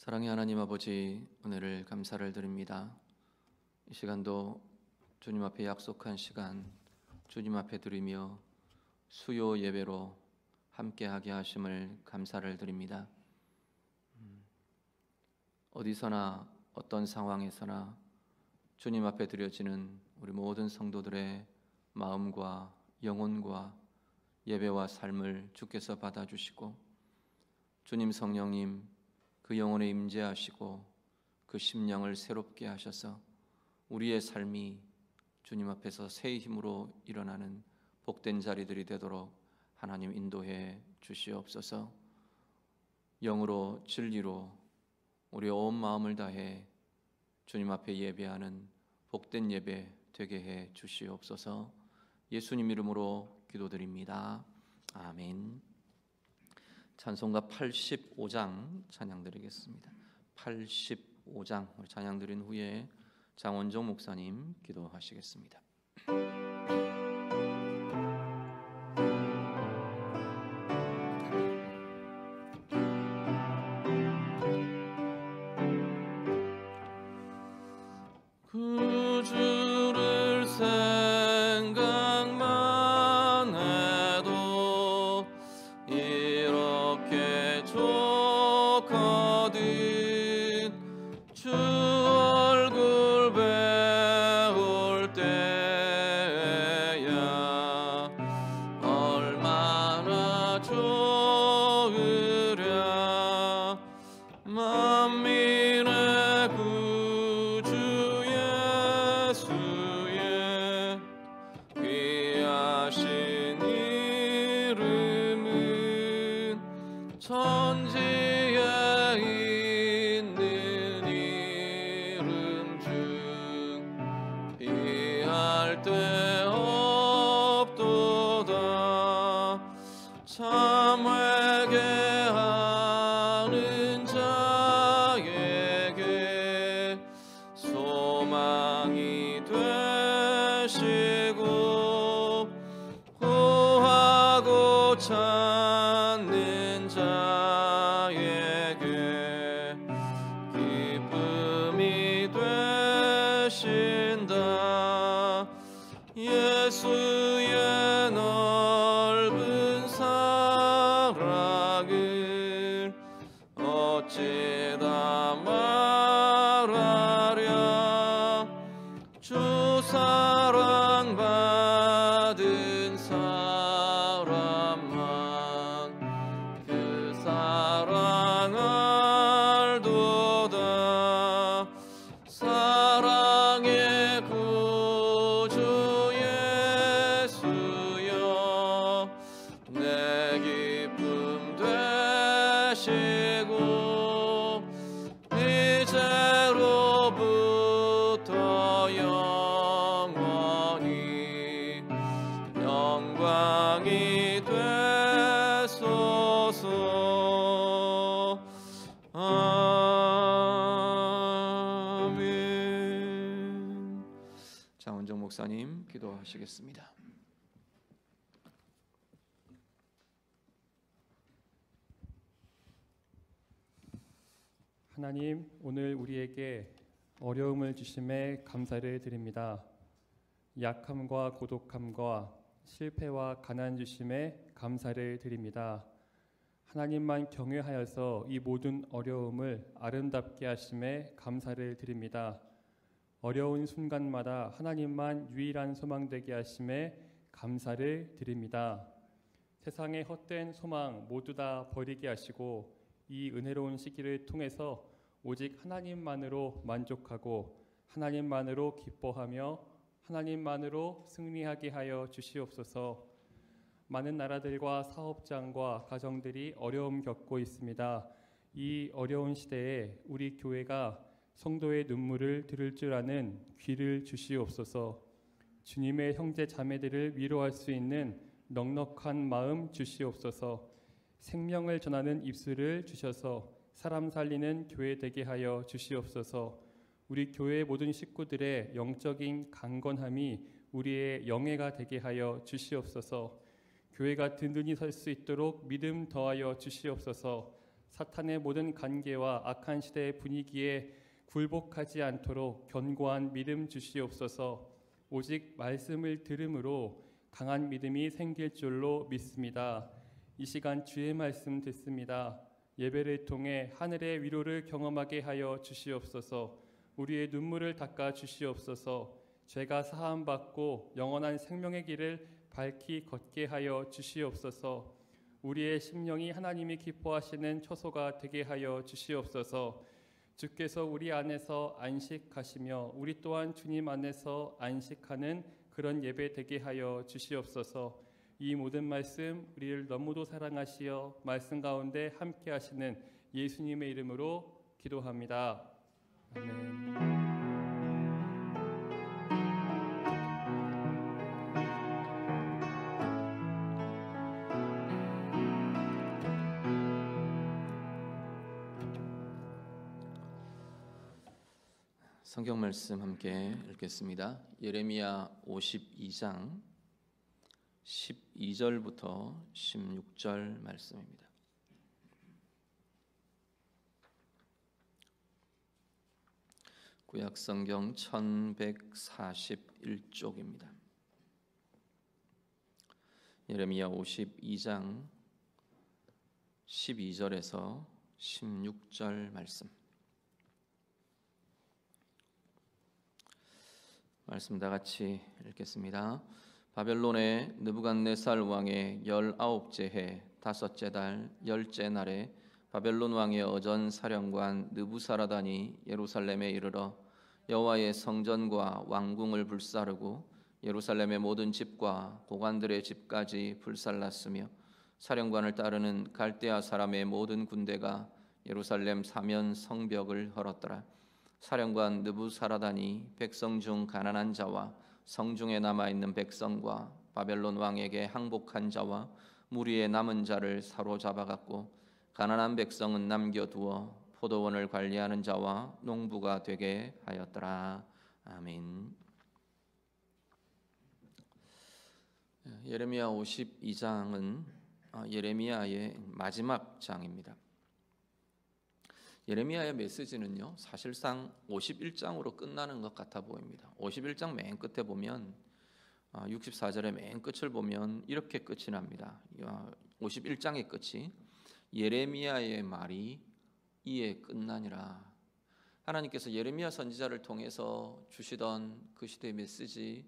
사랑의 하나님 아버지, 은혜를 감사를 드립니다. 이 시간도 주님 앞에 약속한 시간, 주님 앞에 드리며 수요 예배로 함께하게 하심을 감사를 드립니다. 어디서나 어떤 상황에서나 주님 앞에 드려지는 우리 모든 성도들의 마음과 영혼과 예배와 삶을 주께서 받아주시고, 주님 성령님 그 영혼에 임재하시고 그 심령을 새롭게 하셔서 우리의 삶이 주님 앞에서 새 힘으로 일어나는 복된 자리들이 되도록 하나님 인도해 주시옵소서. 영으로 진리로 우리의 온 마음을 다해 주님 앞에 예배하는 복된 예배 되게 해 주시옵소서. 예수님 이름으로 기도드립니다. 아멘. 찬송가 85장 찬양 드리겠습니다. 85장 우리 찬양 드린 후에 장원종 목사님 기도하시겠습니다. 그 주를 생각만 해도 이렇게 좋거든. 주 얼굴 배울 때야 얼마나 좋으랴. 만민의 구주 예수의 귀하신 이름은 천지에 있는 이름 중 비할 데 없도다. 참 회개하는 자에게 소망이 되시고 구하고 찾는 자에게 기쁨이 되신다. 예수의 넓은 사랑을 어찌 다 말하랴. 주 사랑 받은 사람만 그 사랑 알도다. 사랑의 구주 예수여 내 기쁨 되시고 이제로부터 영원히 영광이 되소서. 아멘. 장원종 목사님 기도하시겠습니다. 하나님, 오늘 우리에게 어려움을 주심에 감사를 드립니다. 약함과 고독함과 실패와 가난 주심에 감사를 드립니다. 하나님만 경외하여서 이 모든 어려움을 아름답게 하심에 감사를 드립니다. 어려운 순간마다 하나님만 유일한 소망되게 하심에 감사를 드립니다. 세상의 헛된 소망 모두 다 버리게 하시고 이 은혜로운 시기를 통해서 오직 하나님만으로 만족하고 하나님만으로 기뻐하며 하나님만으로 승리하게 하여 주시옵소서. 많은 나라들과 사업장과 가정들이 어려움 겪고 있습니다. 이 어려운 시대에 우리 교회가 성도의 눈물을 들을 줄 아는 귀를 주시옵소서. 주님의 형제 자매들을 위로할 수 있는 넉넉한 마음 주시옵소서. 생명을 전하는 입술을 주셔서 사람 살리는 교회 되게 하여 주시옵소서. 우리 교회 모든 식구들의 영적인 강건함이 우리의 영예가 되게 하여 주시옵소서. 교회가 든든히 설 수 있도록 믿음 더하여 주시옵소서. 사탄의 모든 관계와 악한 시대의 분위기에 굴복하지 않도록 견고한 믿음 주시옵소서. 오직 말씀을 들음으로 강한 믿음이 생길 줄로 믿습니다. 이 시간 주의 말씀 듣습니다. 예배를 통해 하늘의 위로를 경험하게 하여 주시옵소서. 우리의 눈물을 닦아 주시옵소서. 죄가 사함받고 영원한 생명의 길을 밝히 걷게 하여 주시옵소서. 우리의 심령이 하나님이 기뻐하시는 처소가 되게 하여 주시옵소서. 주께서 우리 안에서 안식하시며 우리 또한 주님 안에서 안식하는 그런 예배 되게 하여 주시옵소서. 이 모든 말씀 우리를 너무도 사랑하시어 말씀 가운데 함께 하시는 예수님의 이름으로 기도합니다. 아멘. 성경 말씀 함께 읽겠습니다. 예레미야 52장 12절부터 16절 말씀입니다. 구약 성경 1141쪽입니다. 예레미야 52장 12절에서 16절 말씀 다 같이 읽겠습니다. 바벨론의 느부갓네살 왕의 19째 해 5째 달 10째 날에 바벨론 왕의 어전 사령관 느부사라단이 예루살렘에 이르러 여호와의 성전과 왕궁을 불사르고 예루살렘의 모든 집과 고관들의 집까지 불살랐으며 사령관을 따르는 갈대아 사람의 모든 군대가 예루살렘 사면 성벽을 헐었더라. 사령관 느부사라단이 백성 중 가난한 자와 성중에 남아있는 백성과 바벨론 왕에게 항복한 자와 무리의 남은 자를 사로잡아갔고 가난한 백성은 남겨두어 포도원을 관리하는 자와 농부가 되게 하였더라. 아멘. 예레미야 52장은 예레미야의 마지막 장입니다. 예레미야의 메시지는요, 사실상 51장으로 끝나는 것 같아 보입니다. 51장 맨 끝에 보면 64절의 맨 끝을 보면 이렇게 끝이 납니다. 51장의 끝이 예레미야의 말이 이에 끝나니라. 하나님께서 예레미야 선지자를 통해서 주시던 그 시대의 메시지,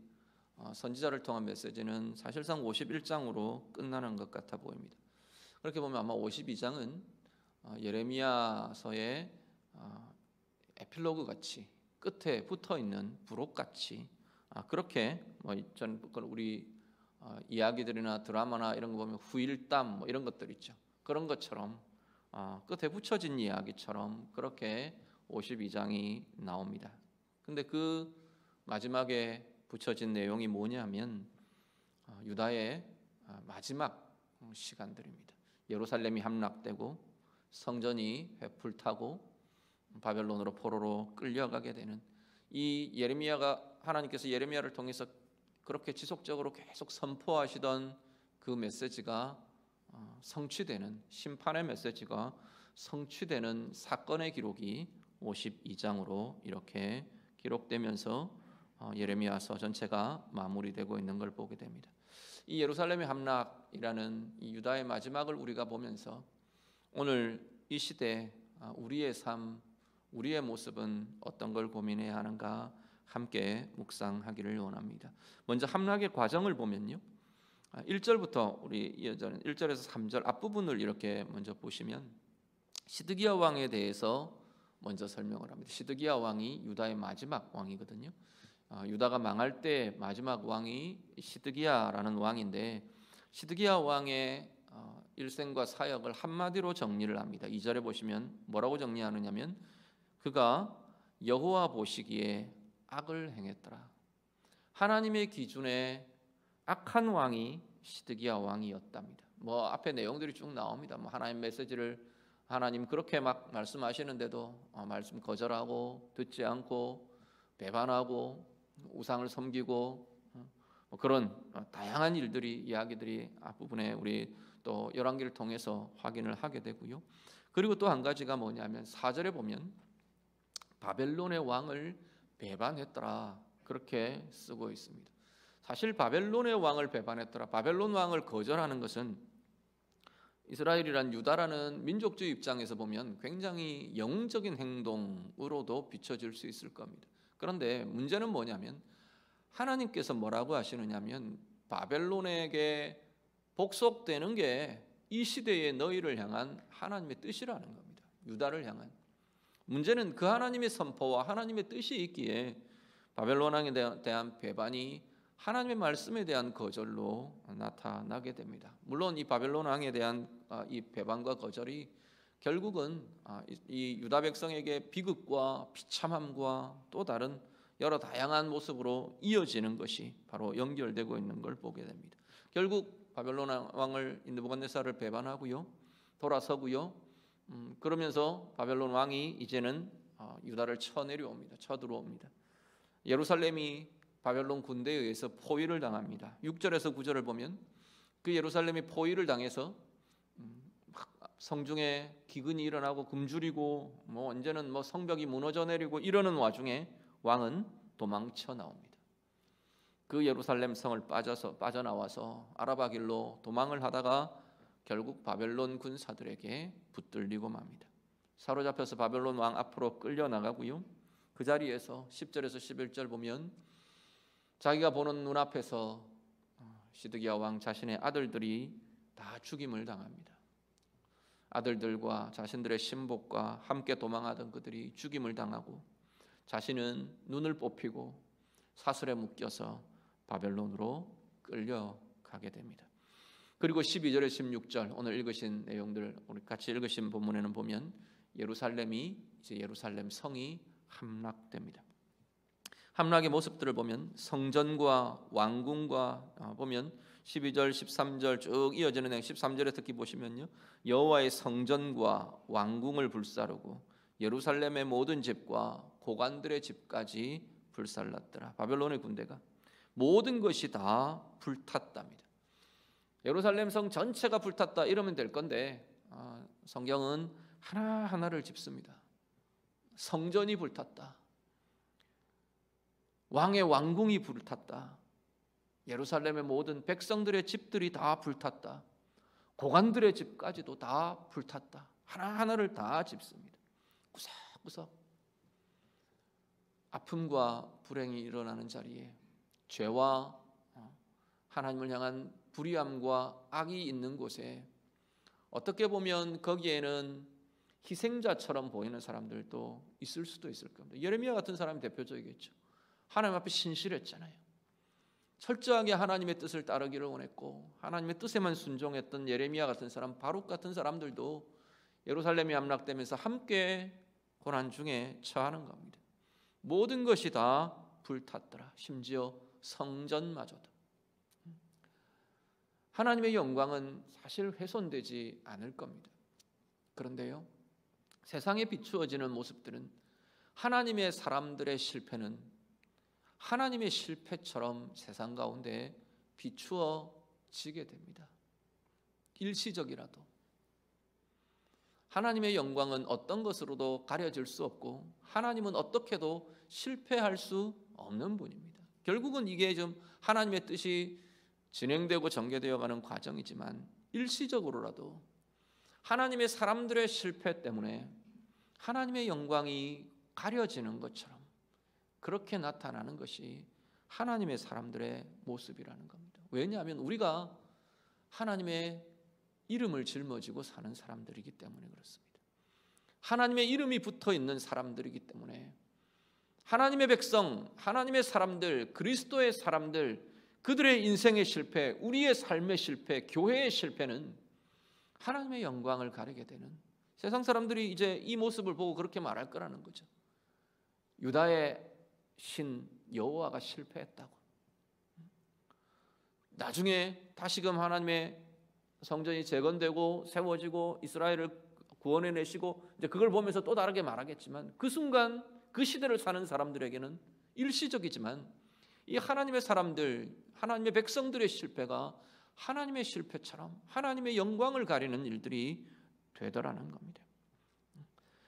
선지자를 통한 메시지는 사실상 51장으로 끝나는 것 같아 보입니다. 그렇게 보면 아마 52장은 예레미야서의 에필로그 같이 끝에 붙어 있는 부록 같이 그렇게 우리 이야기들이나 드라마나 이런 거 보면 후일담 이런 것들 있죠. 그런 것처럼 끝에 붙여진 이야기처럼 그렇게 52장이 나옵니다. 근데 그 마지막에 붙여진 내용이 뭐냐면 유다의 마지막 시간들입니다. 예루살렘이 함락되고 성전이 불타고 바벨론으로 포로로 끌려가게 되는 이 예레미야가 하나님께서 예레미야를 통해서 그렇게 지속적으로 계속 선포하시던 그 메시지가 성취되는 심판의 메시지가 성취되는 사건의 기록이 52장으로 이렇게 기록되면서 예레미야서 전체가 마무리되고 있는 걸 보게 됩니다. 이 예루살렘의 함락이라는 이 유다의 마지막을 우리가 보면서 오늘 이 시대 우리의 삶, 우리의 모습은 어떤 걸 고민해야 하는가 함께 묵상하기를 원합니다. 먼저 함락의 과정을 보면요, 1절부터 우리 1절에서 3절 앞부분을 이렇게 먼저 보시면 시드기야 왕에 대해서 먼저 설명을 합니다. 시드기야 왕이 유다의 마지막 왕이거든요. 유다가 망할 때 마지막 왕이 시드기야라는 왕인데 시드기야 왕의 일생과 사역을 한마디로 정리를 합니다. 2절에 보시면 뭐라고 정리하느냐면 그가 여호와 보시기에 악을 행했더라. 하나님의 기준에 악한 왕이 시드기야 왕이었답니다. 뭐 앞에 내용들이 쭉 나옵니다. 뭐 하나님 메시지를 하나님 그렇게 막 말씀하시는데도 말씀 거절하고 듣지 않고 배반하고 우상을 섬기고 그런 다양한 일들이 이야기들이 앞부분에 우리 또 열왕기를 통해서 확인을 하게 되고요. 그리고 또 한 가지가 뭐냐면 4절에 보면 바벨론의 왕을 배반했더라 그렇게 쓰고 있습니다. 사실 바벨론의 왕을 배반했더라, 바벨론 왕을 거절하는 것은 이스라엘이란 유다라는 민족주의 입장에서 보면 굉장히 영웅적인 행동으로도 비춰질 수 있을 겁니다. 그런데 문제는 뭐냐면 하나님께서 뭐라고 하시느냐면 바벨론에게 복속되는 게 이 시대의 너희를 향한 하나님의 뜻이라는 겁니다. 유다를 향한. 문제는 그 하나님의 선포와 하나님의 뜻이 있기에 바벨론 왕에 대한 배반이 하나님의 말씀에 대한 거절로 나타나게 됩니다. 물론 이 바벨론 왕에 대한 이 배반과 거절이 결국은 이 유다 백성에게 비극과 비참함과 또 다른 여러 다양한 모습으로 이어지는 것이 바로 연결되고 있는 걸 보게 됩니다. 결국 바벨론 왕을 느부갓네살을 배반하고요, 돌아서고요. 그러면서 바벨론 왕이 이제는 유다를 쳐들어옵니다. 예루살렘이 바벨론 군대에 의해서 포위를 당합니다. 6절에서 9절을 보면 그 예루살렘이 포위를 당해서 성중에 기근이 일어나고 굶주리고 언제는 성벽이 무너져 내리고 이러는 와중에 왕은 도망쳐 나옵니다. 그 예루살렘 성을 빠져나와서 아라바 길로 도망을 하다가 결국 바벨론 군사들에게 붙들리고 맙니다. 사로잡혀서 바벨론 왕 앞으로 끌려나가고요. 그 자리에서 10절에서 11절 보면 자기가 보는 눈앞에서 시드기야 왕 자신의 아들들이 다 죽임을 당합니다. 아들들과 자신들의 신복과 함께 도망하던 그들이 죽임을 당하고 자신은 눈을 뽑히고 사슬에 묶여서 바벨론으로 끌려가게 됩니다. 그리고 12절에 16절 오늘 읽으신 내용들 우리 같이 읽으신 본문에는 보면 예루살렘 성이 함락됩니다. 함락의 모습들을 보면 성전과 왕궁과 보면 12절 13절 쭉 이어지는 내용 13절에 특히 보시면요, 여호와의 성전과 왕궁을 불사르고 예루살렘의 모든 집과 고관들의 집까지 불살랐더라. 바벨론의 군대가 모든 것이 다 불탔답니다. 예루살렘 성 전체가 불탔다 이러면 될 건데 성경은 하나하나를 짚습니다. 성전이 불탔다. 왕의 왕궁이 불탔다. 예루살렘의 모든 백성들의 집들이 다 불탔다. 고관들의 집까지도 다 불탔다. 하나하나를 다 짚습니다. 구석구석 아픔과 불행이 일어나는 자리에 죄와 하나님을 향한 불의함과 악이 있는 곳에 어떻게 보면 거기에는 희생자처럼 보이는 사람들도 있을 수도 있을 겁니다. 예레미야 같은 사람이 대표적이겠죠. 하나님 앞에 신실했잖아요. 철저하게 하나님의 뜻을 따르기를 원했고 하나님의 뜻에만 순종했던 예레미야 같은 사람, 바룩 같은 사람들도 예루살렘이 함락되면서 함께 고난 중에 처하는 겁니다. 모든 것이 다 불탔더라. 심지어 성전마저도. 하나님의 영광은 사실 훼손되지 않을 겁니다. 그런데요, 세상에 비추어지는 모습들은 하나님의 사람들의 실패는 하나님의 실패처럼 세상 가운데 비추어지게 됩니다. 일시적이라도. 하나님의 영광은 어떤 것으로도 가려질 수 없고 하나님은 어떻게도 실패할 수 없는 분입니다. 결국은 이게 좀 하나님의 뜻이 진행되고 전개되어가는 과정이지만 일시적으로라도 하나님의 사람들의 실패 때문에 하나님의 영광이 가려지는 것처럼 그렇게 나타나는 것이 하나님의 사람들의 모습이라는 겁니다. 왜냐하면 우리가 하나님의 이름을 짊어지고 사는 사람들이기 때문에 그렇습니다. 하나님의 이름이 붙어 있는 사람들이기 때문에 하나님의 백성, 하나님의 사람들, 그리스도의 사람들, 그들의 인생의 실패, 우리의 삶의 실패, 교회의 실패는 하나님의 영광을 가리게 되는, 세상 사람들이 이제 이 모습을 보고 그렇게 말할 거라는 거죠. 유다의 신 여호와가 실패했다고. 나중에 다시금 하나님의 성전이 재건되고 세워지고 이스라엘을 구원해내시고 이제 그걸 보면서 또 다르게 말하겠지만 그 순간 그 시대를 사는 사람들에게는 일시적이지만 이 하나님의 사람들, 하나님의 백성들의 실패가 하나님의 실패처럼 하나님의 영광을 가리는 일들이 되더라는 겁니다.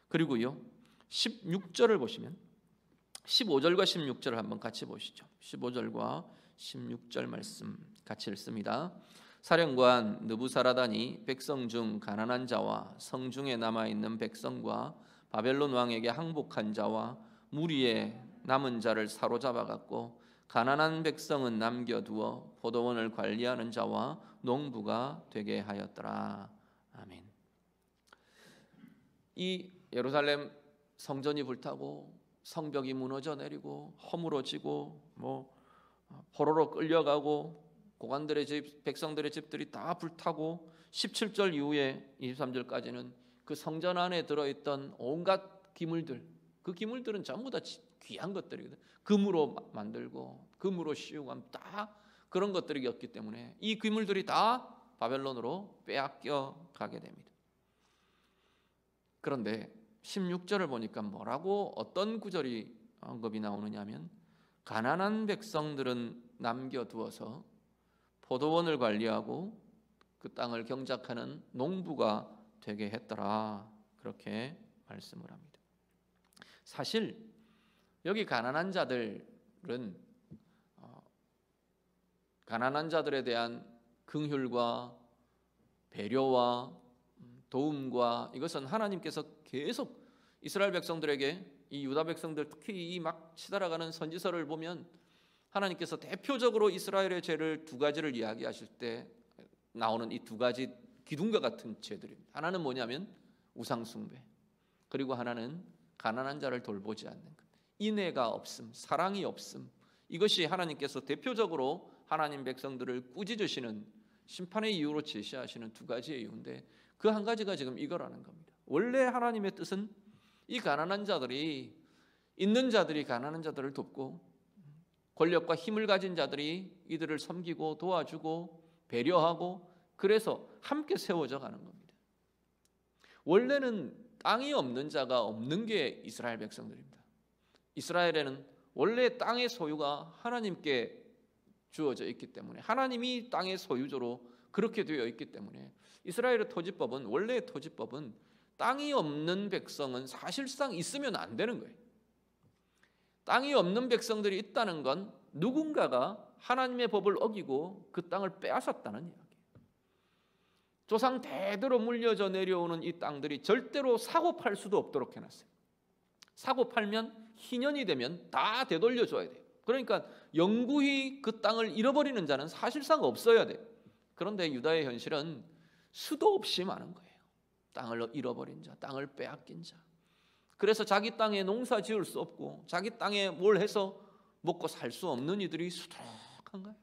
그리고요 16절을 보시면 15절과 16절을 한번 같이 보시죠. 15절과 16절 말씀 같이 읽습니다. 사령관 느부사라단이 백성 중 가난한 자와 성중에 남아있는 백성과 바벨론 왕에게 항복한 자와 무리의 남은 자를 사로잡아 갖고 가난한 백성은 남겨두어 포도원을 관리하는 자와 농부가 되게 하였더라. 아멘. 이 예루살렘 성전이 불타고 성벽이 무너져 내리고 허물어지고 포로로 끌려가고 고관들의 집, 백성들의 집들이 다 불타고 17절 이후에 23절까지는 그 성전 안에 들어있던 온갖 기물들, 그 기물들은 전부 다 귀한 것들이거든. 금으로 만들고 금으로 씌우고 다 그런 것들이었기 때문에 이 기물들이 다 바벨론으로 빼앗겨 가게 됩니다. 그런데 16절을 보니까 뭐라고 어떤 구절이 언급이 나오느냐 하면 가난한 백성들은 남겨두어서 포도원을 관리하고 그 땅을 경작하는 농부가 되게 했더라. 그렇게 말씀을 합니다. 사실 여기 가난한 자들은 가난한 자들에 대한 긍휼과 배려와 도움과 이것은 하나님께서 계속 이스라엘 백성들에게 이 유다 백성들 특히 이 막 치달아가는 선지서를 보면 하나님께서 대표적으로 이스라엘의 죄를 두 가지를 이야기하실 때 나오는 이 두 가지 기둥과 같은 죄들입니다. 하나는 뭐냐면 우상 숭배, 그리고 하나는 가난한 자를 돌보지 않는 것, 인애가 없음, 사랑이 없음. 이것이 하나님께서 대표적으로 하나님 백성들을 꾸짖으시는 심판의 이유로 제시하시는 두 가지의 이유인데 그 한 가지가 지금 이거라는 겁니다. 원래 하나님의 뜻은 이 가난한 자들이, 있는 자들이 가난한 자들을 돕고 권력과 힘을 가진 자들이 이들을 섬기고 도와주고 배려하고 그래서 함께 세워져 가는 겁니다. 원래는 땅이 없는 자가 없는 게 이스라엘 백성들입니다. 이스라엘에는 원래 땅의 소유가 하나님께 주어져 있기 때문에 하나님이 땅의 소유주로 그렇게 되어 있기 때문에 이스라엘의 토지법은, 원래의 토지법은 땅이 없는 백성은 사실상 있으면 안 되는 거예요. 땅이 없는 백성들이 있다는 건 누군가가 하나님의 법을 어기고 그 땅을 빼앗았다는 이야기예요. 조상 대대로 물려져 내려오는 이 땅들이 절대로 사고 팔 수도 없도록 해놨어요. 사고 팔면 희년이 되면 다 되돌려줘야 돼요. 그러니까 영구히 그 땅을 잃어버리는 자는 사실상 없어야 돼요. 그런데 유다의 현실은 수도 없이 많은 거예요. 땅을 잃어버린 자, 땅을 빼앗긴 자. 그래서 자기 땅에 농사 지을 수 없고 자기 땅에 뭘 해서 먹고 살 수 없는 이들이 수두룩한 거예요.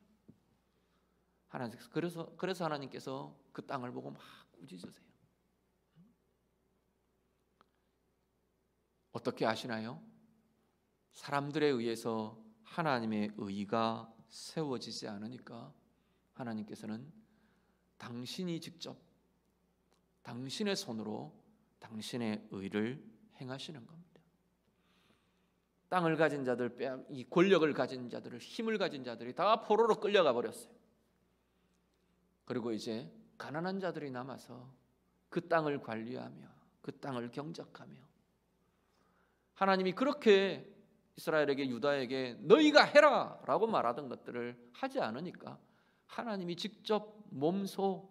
그래서 하나님께서 그 땅을 보고 막 꾸짖으세요. 어떻게 아시나요? 사람들에 의해서 하나님의 의가 세워지지 않으니까 하나님께서는 당신이 직접 당신의 손으로 당신의 의를 행하시는 겁니다. 땅을 가진 자들, 이 권력을 가진 자들을, 힘을 가진 자들이 다 포로로 끌려가 버렸어요. 그리고 이제 가난한 자들이 남아서 그 땅을 관리하며 그 땅을 경작하며 하나님이 그렇게 이스라엘에게, 유다에게 너희가 해라 라고 말하던 것들을 하지 않으니까 하나님이 직접 몸소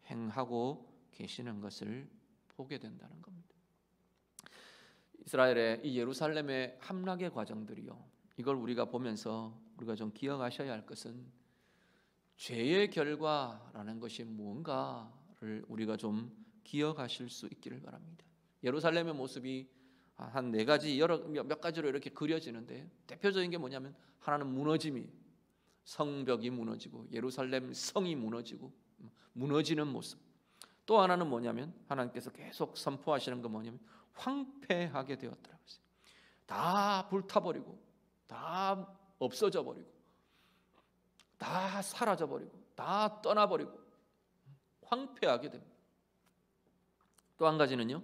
행하고 계시는 것을 보게 된다는 겁니다. 이스라엘의 이 예루살렘의 함락의 과정들이요, 이걸 우리가 보면서 우리가 좀 기억하셔야 할 것은 죄의 결과라는 것이 무언가를 우리가 좀 기억하실 수 있기를 바랍니다. 예루살렘의 모습이 한 네 가지, 몇 가지로 이렇게 그려지는데 대표적인 게 뭐냐면 하나는 무너짐이, 성벽이 무너지고 예루살렘 성이 무너지고 무너지는 모습. 또 하나는 뭐냐면 하나님께서 계속 선포하시는 건 뭐냐면 황폐하게 되었더라고요. 다 불타버리고 다 없어져 버리고 다 사라져 버리고 다 떠나버리고 황폐하게 됩니다. 또 한 가지는요,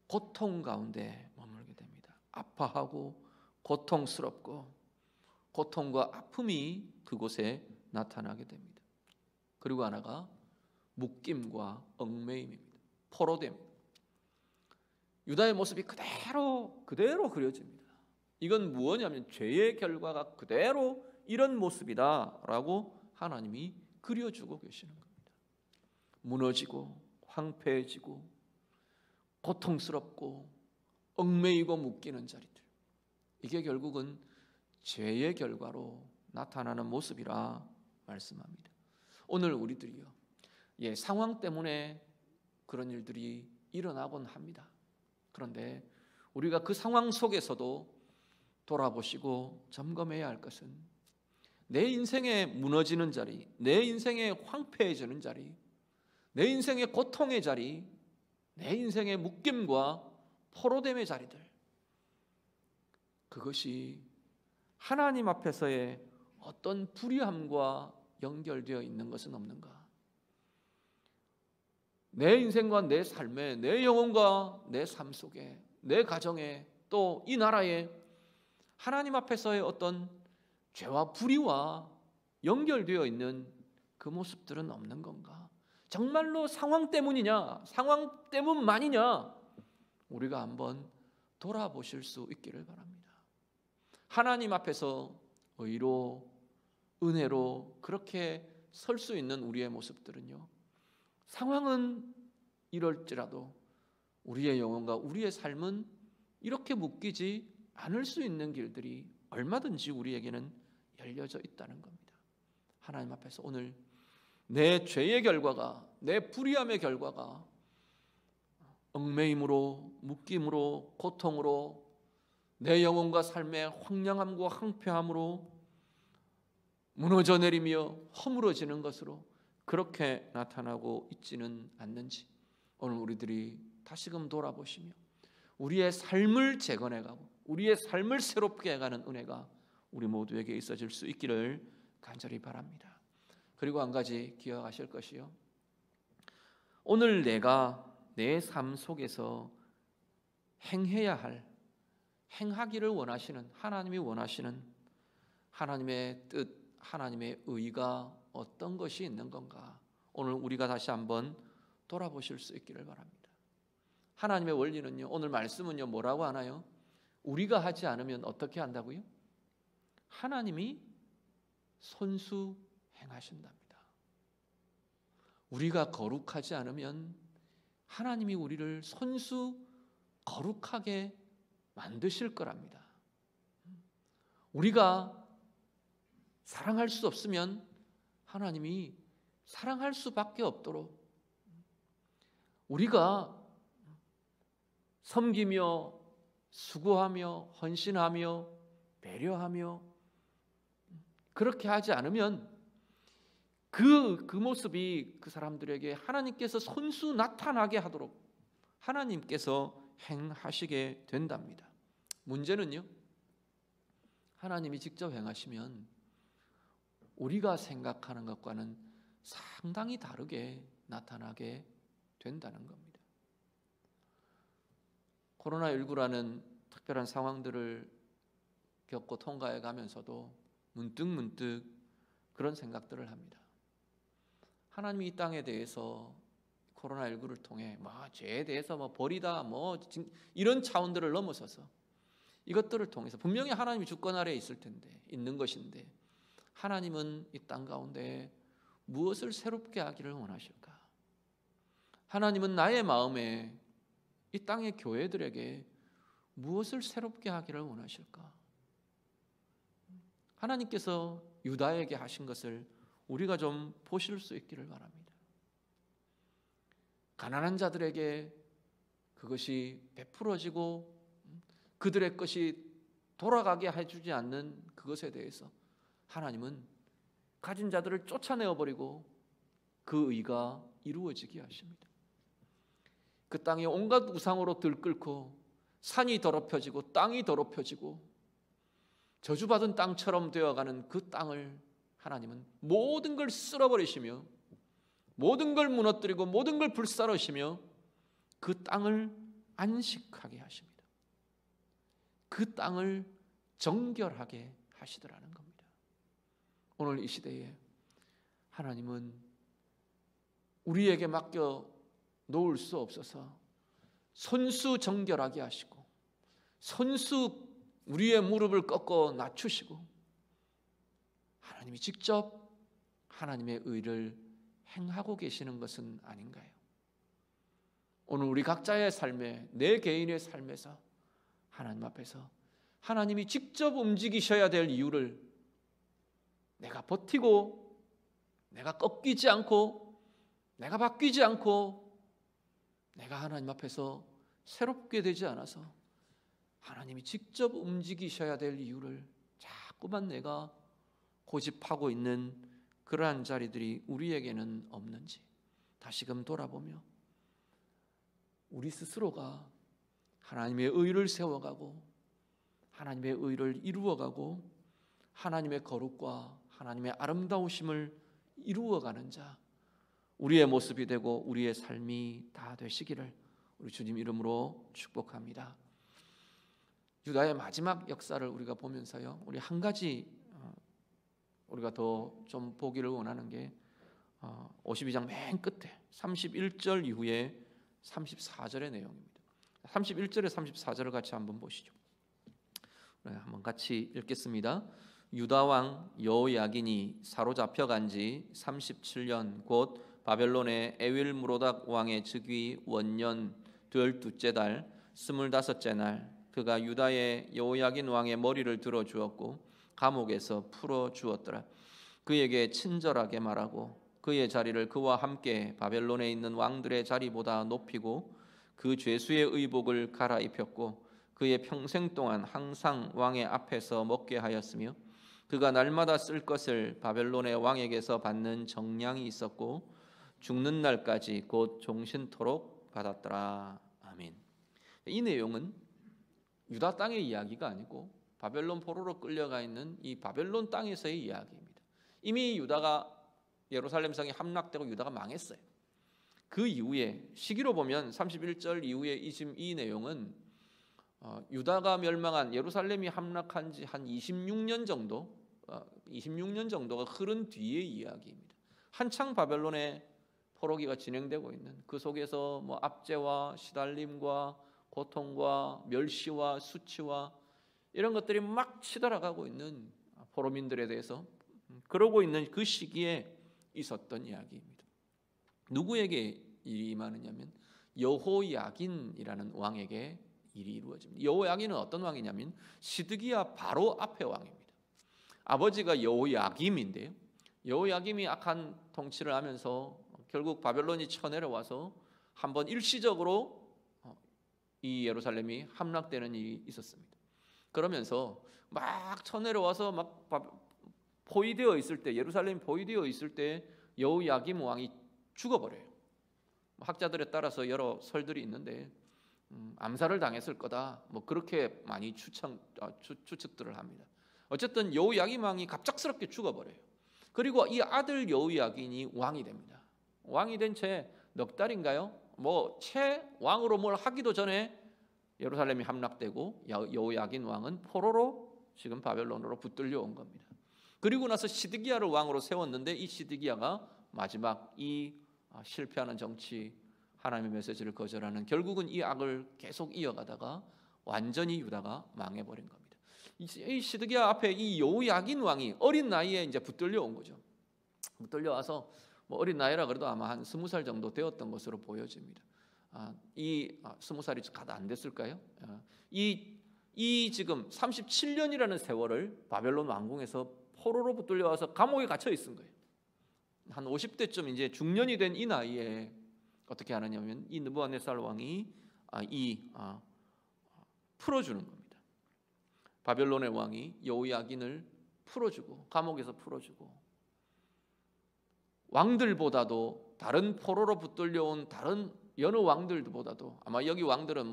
고통 가운데 머물게 됩니다. 아파하고 고통스럽고 고통과 아픔이 그곳에 나타나게 됩니다. 그리고 하나가 묶임과 얽매임입니다. 포로됨. 유다의 모습이 그대로 그려집니다. 이건 무엇이냐면 죄의 결과가 그대로 이런 모습이다라고 하나님이 그려주고 계시는 겁니다. 무너지고 황폐해지고 고통스럽고 얽매이고 묶이는 자리들, 이게 결국은 죄의 결과로 나타나는 모습이라 말씀합니다. 오늘 우리들이요, 상황 때문에 그런 일들이 일어나곤 합니다. 그런데 우리가 그 상황 속에서도 돌아보시고 점검해야 할 것은 내 인생의 무너지는 자리, 내 인생의 황폐해지는 자리, 내 인생의 고통의 자리, 내 인생의 묶임과 포로됨의 자리들, 그것이 하나님 앞에서의 어떤 불의함과 연결되어 있는 것은 없는가? 내 인생과 내 삶에, 내 영혼과 내 삶 속에, 내 가정에, 또 이 나라에 하나님 앞에서의 어떤 죄와 불의와 연결되어 있는 그 모습들은 없는 건가? 정말로 상황 때문이냐? 상황 때문만이냐? 우리가 한번 돌아보실 수 있기를 바랍니다. 하나님 앞에서 의로, 은혜로 그렇게 설 수 있는 우리의 모습들은요, 상황은 이럴지라도 우리의 영혼과 우리의 삶은 이렇게 묶이지 않을 수 있는 길들이 얼마든지 우리에게는 열려져 있다는 겁니다. 하나님 앞에서 오늘 내 죄의 결과가, 내 불의함의 결과가 얽매임으로, 묶임으로, 고통으로, 내 영혼과 삶의 황량함과 황폐함으로 무너져 내리며 허물어지는 것으로 그렇게 나타나고 있지는 않는지 오늘 우리들이 다시금 돌아보시며 우리의 삶을 재건해가고 우리의 삶을 새롭게 해가는 은혜가 우리 모두에게 있어질 수 있기를 간절히 바랍니다. 그리고 한 가지 기억하실 것이요, 오늘 내가 내 삶 속에서 행해야 할, 행하기를 원하시는, 하나님이 원하시는 하나님의 뜻, 하나님의 의가 어떤 것이 있는 건가? 오늘 우리가 다시 한번 돌아보실 수 있기를 바랍니다. 하나님의 원리는요, 오늘 말씀은요, 뭐라고 하나요? 우리가 하지 않으면 어떻게 한다고요? 하나님이 손수 행하신답니다. 우리가 거룩하지 않으면 하나님이 우리를 손수 거룩하게 만드실 거랍니다. 우리가 사랑할 수 없으면 하나님이 사랑할 수밖에 없도록, 우리가 섬기며 수고하며 헌신하며 배려하며 그렇게 하지 않으면 그 모습이 그 사람들에게 하나님께서 손수 나타나게 하도록 하나님께서 행하시게 된답니다. 문제는요, 하나님이 직접 행하시면 우리가 생각하는 것과는 상당히 다르게 나타나게 된다는 겁니다. 코로나19라는 특별한 상황들을 겪고 통과해 가면서도 문득 그런 생각들을 합니다. 하나님이 이 땅에 대해서 코로나19를 통해 죄에 대해서 벌이다 이런 차원들을 넘어서서 이것들을 통해서 분명히 하나님이 주권 아래에 있을 텐데, 있는 것인데 하나님은 이 땅 가운데 무엇을 새롭게 하기를 원하실까? 하나님은 나의 마음에 이 땅의 교회들에게 무엇을 새롭게 하기를 원하실까? 하나님께서 유다에게 하신 것을 우리가 좀 보실 수 있기를 바랍니다. 가난한 자들에게 그것이 베풀어지고 그들의 것이 돌아가게 해주지 않는 그것에 대해서 하나님은 가진 자들을 쫓아내어 버리고 그 의가 이루어지게 하십니다. 그 땅이 온갖 우상으로 들끓고 산이 더럽혀지고 땅이 더럽혀지고 저주받은 땅처럼 되어가는 그 땅을 하나님은 모든 걸 쓸어버리시며 모든 걸 무너뜨리고 모든 걸 불사르시며 그 땅을 안식하게 하십니다. 그 땅을 정결하게 하시더라는 겁니다. 오늘 이 시대에 하나님은 우리에게 맡겨 놓을 수 없어서 손수 정결하게 하시고 손수 우리의 무릎을 꺾어 낮추시고 하나님이 직접 하나님의 의를 행하고 계시는 것은 아닌가요? 오늘 우리 각자의 삶에, 내 개인의 삶에서 하나님 앞에서 하나님이 직접 움직이셔야 될 이유를 내가 버티고, 내가 꺾이지 않고, 내가 바뀌지 않고, 내가 하나님 앞에서 새롭게 되지 않아서 하나님이 직접 움직이셔야 될 이유를 자꾸만 내가 고집하고 있는 그러한 자리들이 우리에게는 없는지 다시금 돌아보며 우리 스스로가 하나님의 의를 세워가고 하나님의 의를 이루어가고 하나님의 거룩과 하나님의 아름다우심을 이루어가는 자, 우리의 모습이 되고 우리의 삶이 다 되시기를 우리 주님 이름으로 축복합니다. 유다의 마지막 역사를 우리가 보면서요, 우리 한 가지 우리가 더 좀 보기를 원하는 게 52장 맨 끝에 31절 이후에 34절의 내용입니다. 31절에 34절을 같이 한번 보시죠. 한번 같이 읽겠습니다. 유다 왕 여호야긴이 사로잡혀 간 지 37년 곧 바벨론의 에윌무로닥 왕의 즉위 원년 12째 달 25째 날 그가 유다의 여호야긴 왕의 머리를 들어 주었고 감옥에서 풀어 주었더라. 그에게 친절하게 말하고 그의 자리를 그와 함께 바벨론에 있는 왕들의 자리보다 높이고 그 죄수의 의복을 갈아입혔고 그의 평생 동안 항상 왕의 앞에서 먹게 하였으며 그가 날마다 쓸 것을 바벨론의 왕에게서 받는 정량이 있었고 죽는 날까지 곧 종신토록 받았더라. 아멘. 이 내용은 유다 땅의 이야기가 아니고 바벨론 포로로 끌려가 있는 이 바벨론 땅에서의 이야기입니다. 이미 유다가 예루살렘 성이 함락되고 유다가 망했어요. 그 이후에 시기로 보면 31절 이후에 이 내용은 유다가 멸망한 예루살렘이 함락한 지 한 26년 정도가 흐른 뒤의 이야기입니다. 한창 바벨론의 포로기가 진행되고 있는 그 속에서 압제와 시달림과 고통과 멸시와 수치와 이런 것들이 막 치달아가고 있는 포로민들에 대해서 그러고 있는 그 시기에 있었던 이야기입니다. 누구에게 일이 임하느냐면 여호야긴이라는 왕에게 일이 이루어집니다. 여호야긴은 어떤 왕이냐면 시드기야 바로 앞의 왕입니다. 아버지가 여호야김인데요. 여호야김이 악한 통치를 하면서 결국 바벨론이 쳐내려와서 한번 일시적으로 이 예루살렘이 함락되는 일이 있었습니다. 그러면서 막 쳐내려와서 막 포위되어 있을 때, 예루살렘이 포위되어 있을 때 여호야김 왕이 죽어버려요. 학자들에 따라서 여러 설들이 있는데 암살을 당했을 거다, 그렇게 많이 추측들을 합니다. 어쨌든 여호야김 왕이 갑작스럽게 죽어버려요. 그리고 이 아들 여호야긴이 왕이 됩니다. 왕이 된 채 넉 달인가요? 채 왕으로 뭘 하기도 전에 예루살렘이 함락되고 여호야긴 왕은 포로로 지금 바벨론으로 붙들려 온 겁니다. 그리고 나서 시드기야를 왕으로 세웠는데 이 시드기야가 마지막 이 실패하는 정치, 하나님의 메시지를 거절하는, 결국은 이 악을 계속 이어가다가 완전히 유다가 망해버린 겁니다. 이 시드기야 앞에 이 여호야긴 왕이 어린 나이에 이제 붙들려 온 거죠. 붙들려 와서 어린 나이라 그래도 아마 한 20살 정도 되었던 것으로 보여집니다. 이 20살이 가도 안 됐을까요? 이 지금 37년이라는 세월을 바벨론 왕궁에서 포로로 붙들려 와서 감옥에 갇혀 있은 거예요. 한 50대쯤 이제 중년이 된 이 나이에 어떻게 하느냐면 이 느부갓네살 왕이 풀어주는 겁니다. 바벨론의 왕이 여호야긴을 풀어주고 감옥에서 풀어주고 왕들보다도 다른 포로로 붙들려온 다른 여느 왕들보다도 아마 여기 왕들은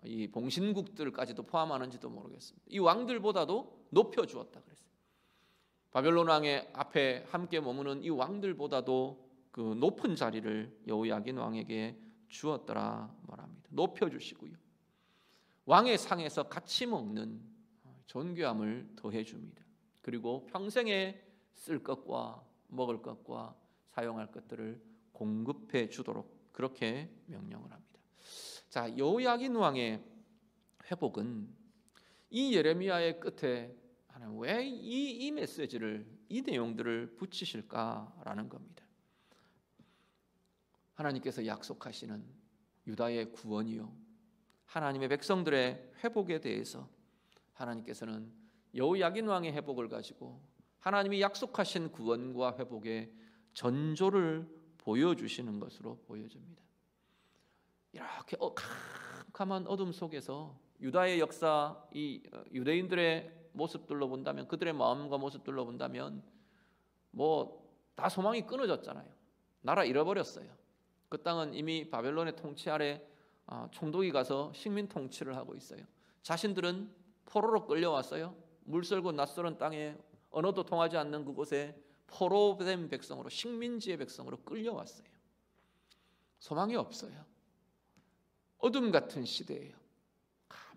이 봉신국들까지도 포함하는지도 모르겠습니다. 이 왕들보다도 높여주었다 그랬어요. 바벨론 왕의 앞에 함께 머무는 이 왕들보다도 그 높은 자리를 여호야긴 왕에게 주었더라 말합니다. 높여주시고요. 왕의 상에서 같이 먹는 존귀함을 더해줍니다. 그리고 평생에 쓸 것과 먹을 것과 사용할 것들을 공급해 주도록 그렇게 명령을 합니다. 자, 여호야긴 왕의 회복은 이 예레미야의 끝에 하나님 왜 이 메시지를, 이 내용들을 붙이실까라는 겁니다. 하나님께서 약속하시는 유다의 구원이요, 하나님의 백성들의 회복에 대해서 하나님께서는 여호야긴 왕의 회복을 가지고 하나님이 약속하신 구원과 회복의 전조를 보여주시는 것으로 보여집니다. 이렇게 캄캄한 어둠 속에서 유다의 역사, 이 유대인들의 모습들로 본다면, 그들의 마음과 모습들로 본다면 뭐 다 소망이 끊어졌잖아요. 나라 잃어버렸어요. 그 땅은 이미 바벨론의 통치 아래 총독이 가서 식민 통치를 하고 있어요. 자신들은 포로로 끌려왔어요. 물설고 낯설은 땅에 언어도 통하지 않는 그곳에 포로된 백성으로, 식민지의 백성으로 끌려왔어요. 소망이 없어요. 어둠 같은 시대예요.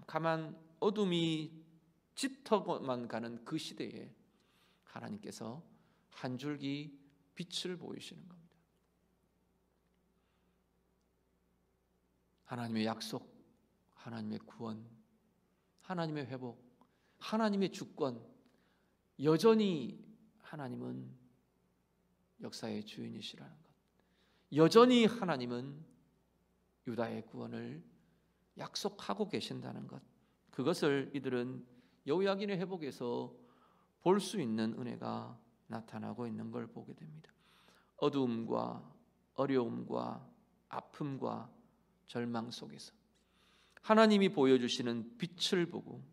캄캄한 어둠이 짙어만 가는 그 시대에 하나님께서 한 줄기 빛을 보이시는 겁니다. 하나님의 약속, 하나님의 구원, 하나님의 회복, 하나님의 주권, 여전히 하나님은 역사의 주인이시라는 것, 여전히 하나님은 유다의 구원을 약속하고 계신다는 것, 그것을 이들은 여호야긴의 회복에서 볼 수 있는 은혜가 나타나고 있는 걸 보게 됩니다. 어두움과 어려움과 아픔과 절망 속에서 하나님이 보여주시는 빛을 보고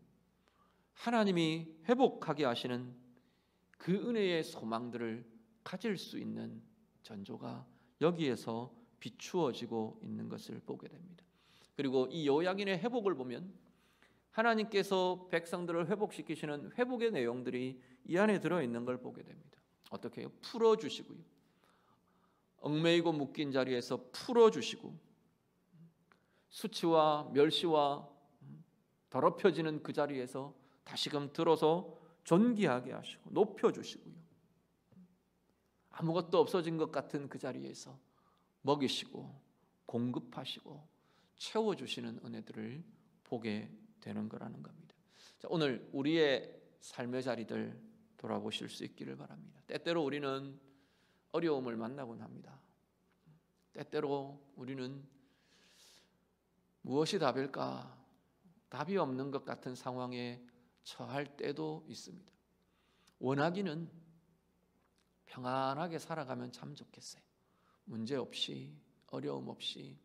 하나님이 회복하게 하시는 그 은혜의 소망들을 가질 수 있는 전조가 여기에서 비추어지고 있는 것을 보게 됩니다. 그리고 이 여호야긴의 회복을 보면 하나님께서 백성들을 회복시키시는 회복의 내용들이 이 안에 들어있는 걸 보게 됩니다. 어떻게 해요? 풀어주시고요, 얽매이고 묶인 자리에서 풀어주시고, 수치와 멸시와 더럽혀지는 그 자리에서 다시금 들어서 존귀하게 하시고 높여주시고요, 아무것도 없어진 것 같은 그 자리에서 먹이시고 공급하시고 채워주시는 은혜들을 보게 되는 거라는 겁니다. 자, 오늘 우리의 삶의 자리들 돌아보실 수 있기를 바랍니다. 때때로 우리는 어려움을 만나곤 합니다. 때때로 우리는 무엇이 답일까? 답이 없는 것 같은 상황에 처할 때도 있습니다. 원하기는 평안하게 살아가면 참 좋겠어요. 문제 없이, 어려움 없이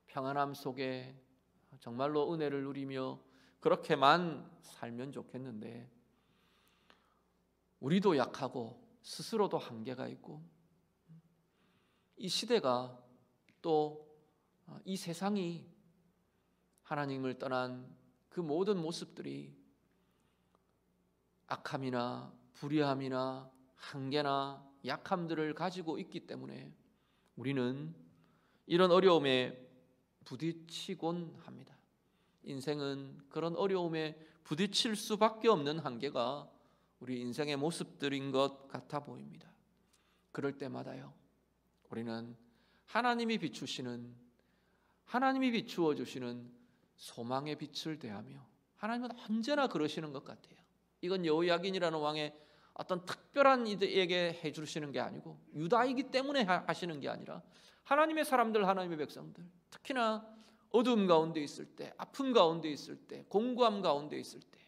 평안함 속에 정말로 은혜를 누리며 그렇게만 살면 좋겠는데, 우리도 약하고 스스로도 한계가 있고, 이 시대가 또 이 세상이 하나님을 떠난 그 모든 모습들이 악함이나 불의함이나 한계나 약함들을 가지고 있기 때문에 우리는 이런 어려움에 부딪히곤 합니다. 인생은 그런 어려움에 부딪힐 수밖에 없는 한계가 우리 인생의 모습들인 것 같아 보입니다. 그럴 때마다요, 우리는 하나님이 비추어 주시는 소망의 빛을 대하며, 하나님은 언제나 그러시는 것 같아요. 이건 여호야긴이라는 왕의 어떤 특별한 이들에게 해주시는 게 아니고, 유다이기 때문에 하시는 게 아니라 하나님의 사람들, 하나님의 백성들, 특히나 어두움 가운데 있을 때, 아픔 가운데 있을 때, 공고함 가운데 있을 때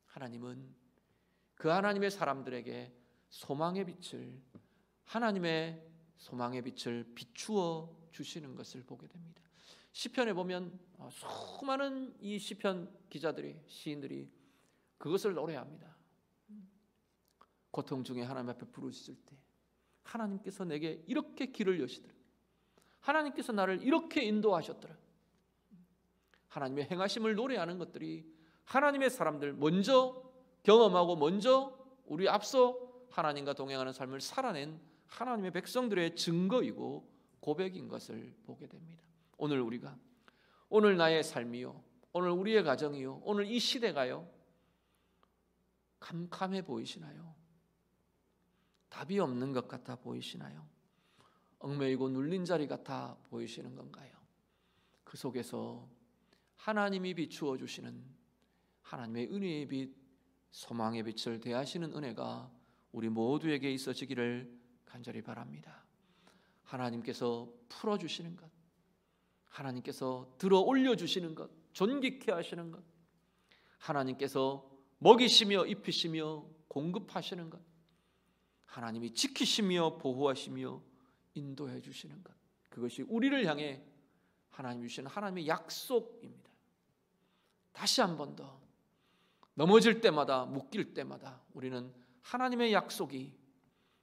하나님은 그 하나님의 사람들에게 소망의 빛을, 하나님의 소망의 빛을 비추어 주시는 것을 보게 됩니다. 시편에 보면 수많은 이 시편 기자들이, 시인들이 그것을 노래합니다. 고통 중에 하나님 앞에 부르짖을 때 하나님께서 내게 이렇게 길을 여시더라, 하나님께서 나를 이렇게 인도하셨더라. 하나님의 행하심을 노래하는 것들이 하나님의 사람들 먼저 경험하고 먼저 우리 앞서 하나님과 동행하는 삶을 살아낸 하나님의 백성들의 증거이고 고백인 것을 보게 됩니다. 오늘 우리가, 오늘 나의 삶이요, 오늘 우리의 가정이요, 오늘 이 시대가요, 캄캄해 보이시나요? 답이 없는 것 같아 보이시나요? 얽매이고 눌린 자리 같아 보이시는 건가요? 그 속에서 하나님이 비추어 주시는 하나님의 은혜의 빛, 소망의 빛을 대하시는 은혜가 우리 모두에게 있어지기를 간절히 바랍니다. 하나님께서 풀어주시는 것, 하나님께서 들어 올려주시는 것, 존귀케 하시는 것, 하나님께서 먹이시며 입히시며 공급하시는 것, 하나님이 지키시며 보호하시며 인도해 주시는 것, 그것이 우리를 향해 하나님 주시는 하나님의 약속입니다. 다시 한 번 더 넘어질 때마다, 묶일 때마다 우리는 하나님의 약속이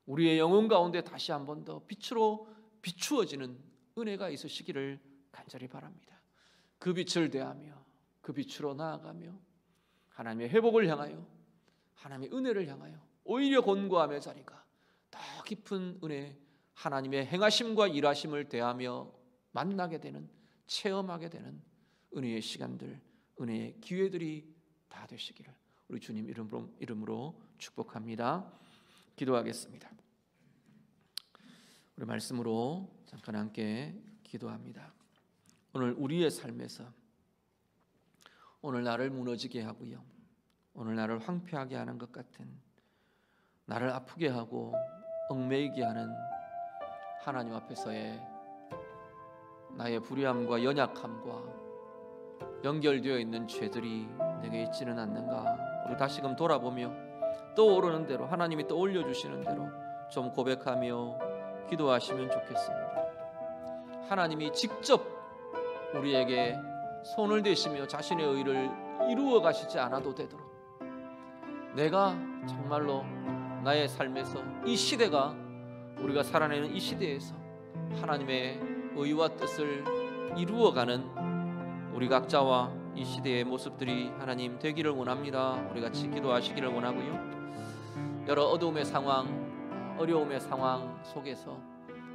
우리의 영혼 가운데 다시 한 번 더 빛으로 비추어지는 은혜가 있으시기를 간절히 바랍니다. 그 빛을 대하며 그 빛으로 나아가며 하나님의 회복을 향하여, 하나님의 은혜를 향하여 오히려 곤고함의 자리가 더 깊은 은혜, 하나님의 행하심과 일하심을 대하며 만나게 되는, 체험하게 되는 은혜의 시간들, 은혜의 기회들이 다 되시기를 우리 주님 이름으로 축복합니다. 기도하겠습니다. 우리 말씀으로 잠깐 함께 기도합니다. 오늘 우리의 삶에서 오늘 나를 무너지게 하고요, 오늘 나를 황폐하게 하는 것 같은, 나를 아프게 하고 얽매이게 하는 하나님 앞에서의 나의 불의함과 연약함과 연결되어 있는 죄들이 내게 있지는 않는가? 우리 다시금 돌아보며 떠오르는 대로, 하나님이 떠올려 주시는 대로 좀 고백하며 기도하시면 좋겠습니다. 하나님이 직접 우리에게 손을 대시며 자신의 의를 이루어 가시지 않아도 되도록, 내가 정말로 나의 삶에서, 이 시대가, 우리가 살아내는 이 시대에서 하나님의 의와 뜻을 이루어가는 우리 각자와 이 시대의 모습들이 하나님 되기를 원합니다. 우리 같이 기도하시기를 원하고요, 여러 어두움의 상황, 어려움의 상황 속에서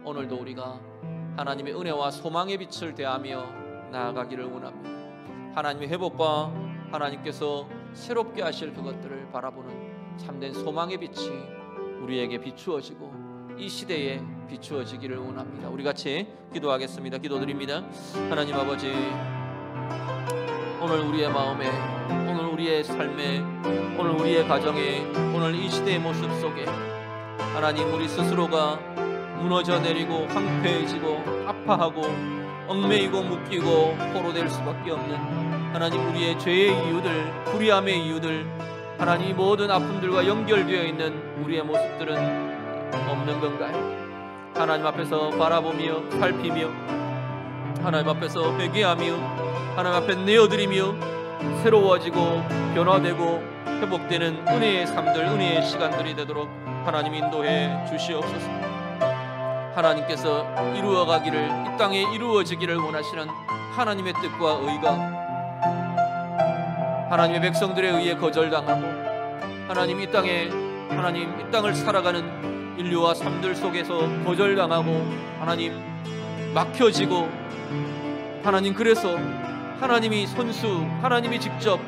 오늘도 우리가 하나님의 은혜와 소망의 빛을 대하며 나아가기를 원합니다. 하나님의 회복과 하나님께서 새롭게 하실 그것들을 바라보는 참된 소망의 빛이 우리에게 비추어지고 이 시대에 비추어지기를 원합니다. 우리 같이 기도하겠습니다. 기도드립니다. 하나님 아버지, 오늘 우리의 마음에, 오늘 우리의 삶에, 오늘 우리의 가정에, 오늘 이 시대의 모습 속에 하나님, 우리 스스로가 무너져 내리고 황폐해지고 아파하고 얽매이고 묶이고 포로될 수밖에 없는 하나님, 우리의 죄의 이유들, 불의함의 이유들, 하나님, 이 모든 아픔들과 연결되어 있는 우리의 모습들은 없는 건가요? 하나님 앞에서 바라보며 살피며 하나님 앞에서 회개하며 하나님 앞에 내어드리며 새로워지고 변화되고 회복되는 은혜의 삶들, 은혜의 시간들이 되도록 하나님 인도해 주시옵소서. 하나님께서 이루어가기를, 이 땅에 이루어지기를 원하시는 하나님의 뜻과 의가 하나님의 백성들에 의해 거절당하고 하나님 이 땅에, 하나님 이 땅을 살아가는 인류와 삶들 속에서 거절당하고 하나님 막혀지고, 하나님 그래서 하나님이 선수, 하나님이 직접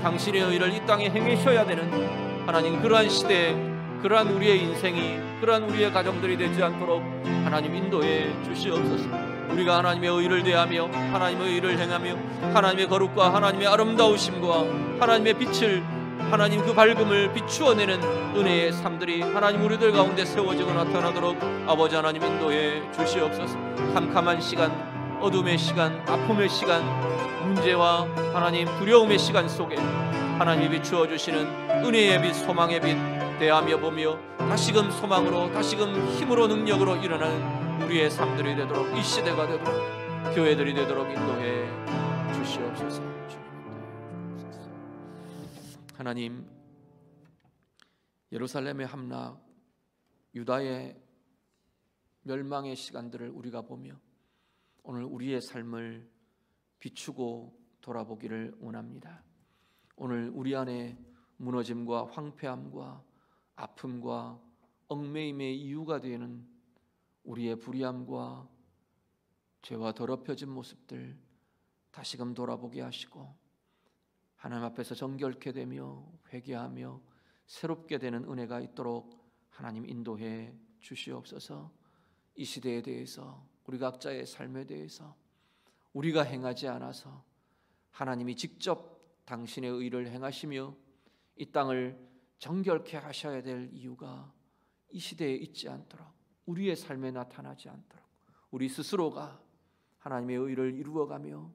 당신의 의를 이 땅에 행하셔야 되는 하나님, 그러한 시대에 그러한 우리의 인생이, 그러한 우리의 가정들이 되지 않도록 하나님 인도해 주시옵소서. 우리가 하나님의 의를 대하며 하나님의 의를 행하며 하나님의 거룩과 하나님의 아름다우심과 하나님의 빛을, 하나님 그 밝음을 비추어내는 은혜의 삶들이 하나님 우리들 가운데 세워지고 나타나도록 아버지 하나님 인도해 주시옵소서. 캄캄한 시간, 어둠의 시간, 아픔의 시간, 문제와 하나님 두려움의 시간 속에 하나님이 비추어 주시는 은혜의 빛, 소망의 빛 대하며 보며 다시금 소망으로, 다시금 힘으로, 능력으로 일어나는 우리의 삶들이 되도록, 이 시대가 되도록, 교회들이 되도록 인도해 주시옵소서. 하나님, 예루살렘의 함락, 유다의 멸망의 시간들을 우리가 보며 오늘 우리의 삶을 비추고 돌아보기를 원합니다. 오늘 우리 안에 무너짐과 황폐함과 아픔과 얽매임의 이유가 되는 우리의 불의함과 죄와 더럽혀진 모습들 다시금 돌아보게 하시고 하나님 앞에서 정결케 되며 회개하며 새롭게 되는 은혜가 있도록 하나님 인도해 주시옵소서. 이 시대에 대해서, 우리 각자의 삶에 대해서 우리가 행하지 않아서 하나님이 직접 당신의 의를 행하시며 이 땅을 정결케 하셔야 될 이유가 이 시대에 있지 않도록, 우리의 삶에 나타나지 않도록 우리 스스로가 하나님의 의를 이루어가며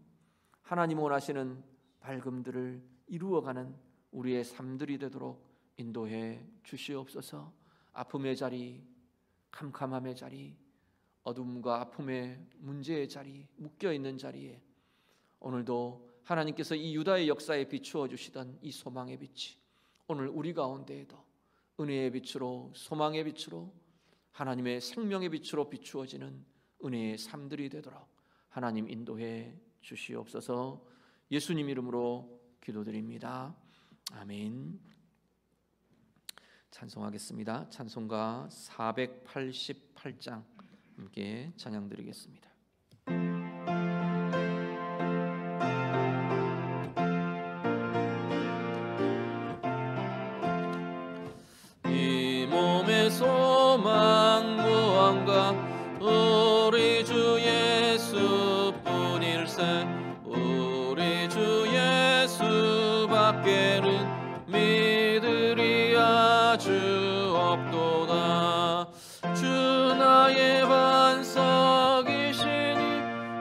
하나님 원하시는 밝음들을 이루어가는 우리의 삶들이 되도록 인도해 주시옵소서. 아픔의 자리, 캄캄함의 자리, 어둠과 아픔의 문제의 자리, 묶여있는 자리에 오늘도 하나님께서 이 유다의 역사에 비추어 주시던 이 소망의 빛이 오늘 우리 가운데에도 은혜의 빛으로, 소망의 빛으로, 하나님의 생명의 빛으로 비추어지는 은혜의 삶들이 되도록 하나님 인도해 주시옵소서. 예수님 이름으로 기도드립니다. 아멘. 찬송하겠습니다. 찬송가 488장 함께 찬양드리겠습니다. 이 몸의 소망 무언가 우리 주 예수뿐일세. 우리 주 예수밖에는 믿으리 아주 없도다. 주 나의 반석이시니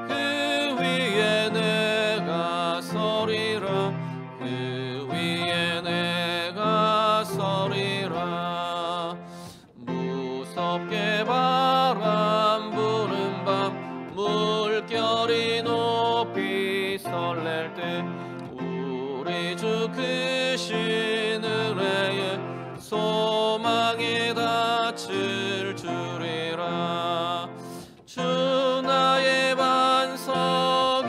그 위에 내가 서리라. 그 위에 내가 서리라. 무섭게 바람 부는 밤 물결이 높이 설렐 때 우리 주 크신 은혜에 소망이 닿을 줄이라. 주 나의 반석이시니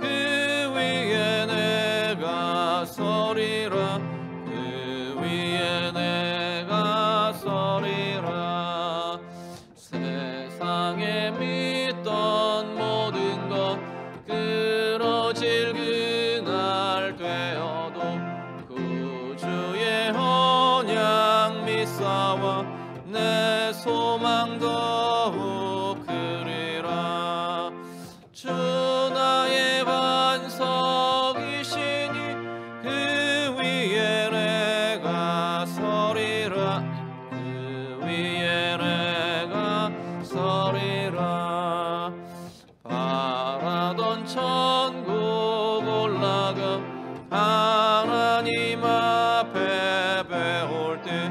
그 위에 내가 서리라. 그 위에 내가 서리라. 세상에 믿던 모든 것 끊어질 그날 되어도 구주의 언약 믿사와 내 소망 더욱 크리라. 주 나의 반석이시니 그 위에 내가 서리라. 그 위에 내가 서리라. 바라던 천국 올라가 하나님 앞에 배울 때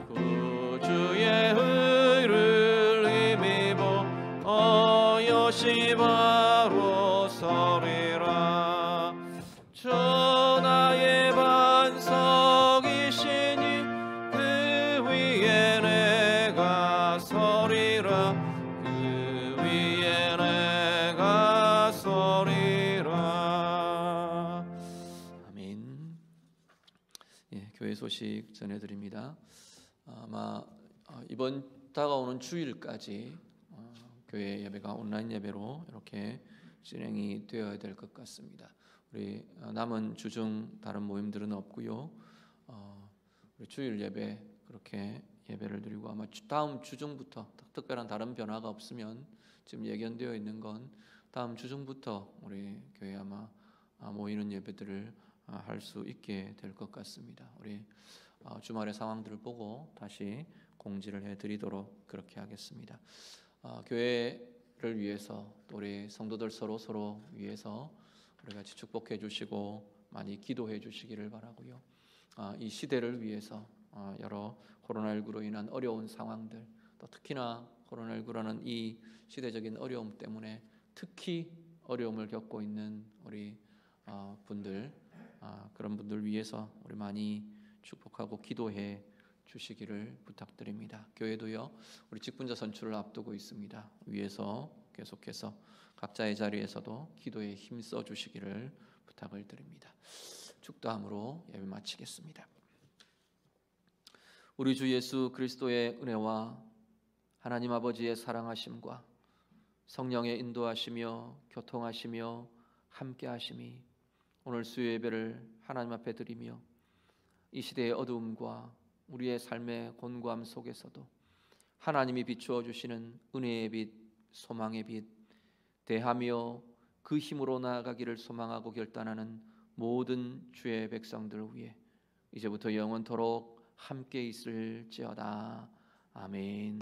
구주의 의를 힘입어 어여시 바로 서리라. 주 나의 반석이시니 그 위에 내가 서리라. 그 위에 내가 서리라. 아멘. 예, 교회 소식 전해드립니다. 아마 이번 다가오는 주일까지 교회 예배가 온라인 예배로 이렇게 진행이 되어야 될 것 같습니다. 우리 남은 주중 다른 모임들은 없고요. 우리 주일 예배 그렇게 예배를 드리고 아마 다음 주중부터 특별한 다른 변화가 없으면 지금 예견되어 있는 건 다음 주중부터 우리 교회 아마 모이는 예배들을 할 수 있게 될 것 같습니다. 우리 주말의 상황들을 보고 다시 공지를 해드리도록 그렇게 하겠습니다. 교회를 위해서 또 우리 성도들 서로 위해서 우리 같이 축복해 주시고 많이 기도해 주시기를 바라고요. 이 시대를 위해서 여러 코로나19로 인한 어려운 상황들, 또 특히나 코로나19라는 이 시대적인 어려움 때문에 특히 어려움을 겪고 있는 우리 분들, 그런 분들 위해서 우리 많이 축복하고 기도해 주시기를 부탁드립니다. 교회도요, 우리 직분자 선출을 앞두고 있습니다. 위에서 계속해서 각자의 자리에서도 기도에 힘써 주시기를 부탁을 드립니다. 축도함으로 예배 마치겠습니다. 우리 주 예수 그리스도의 은혜와 하나님 아버지의 사랑하심과 성령의 인도하시며 교통하시며 함께하심이 오늘 수요 예배를 하나님 앞에 드리며 이 시대의 어두움과 우리의 삶의 곤고함 속에서도 하나님이 비추어 주시는 은혜의 빛, 소망의 빛, 대하며 그 힘으로 나아가기를 소망하고 결단하는 모든 주의 백성들 위해 이제부터 영원토록 함께 있을지어다. 아멘.